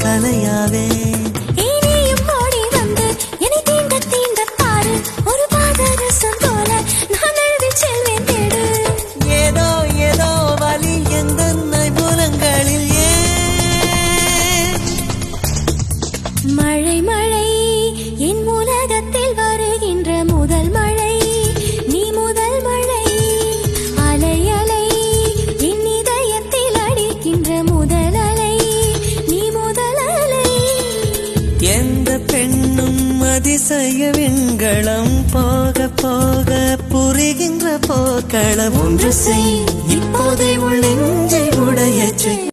கலையாவே மழை மழை என் உலகத்தில் வருகின்ற முதல் மழை நீ முதல் மழை அலை அலை என் இதயத்தில் அடிக்கின்ற முதல் அலை நீ முதல் அலை எந்த பெண்ணும் அதிசய விண்களம் போக போக புரிகின்ற போக்களம் ஒன்று செய் இப்போதே உள் நெஞ்சை உடையச் செய்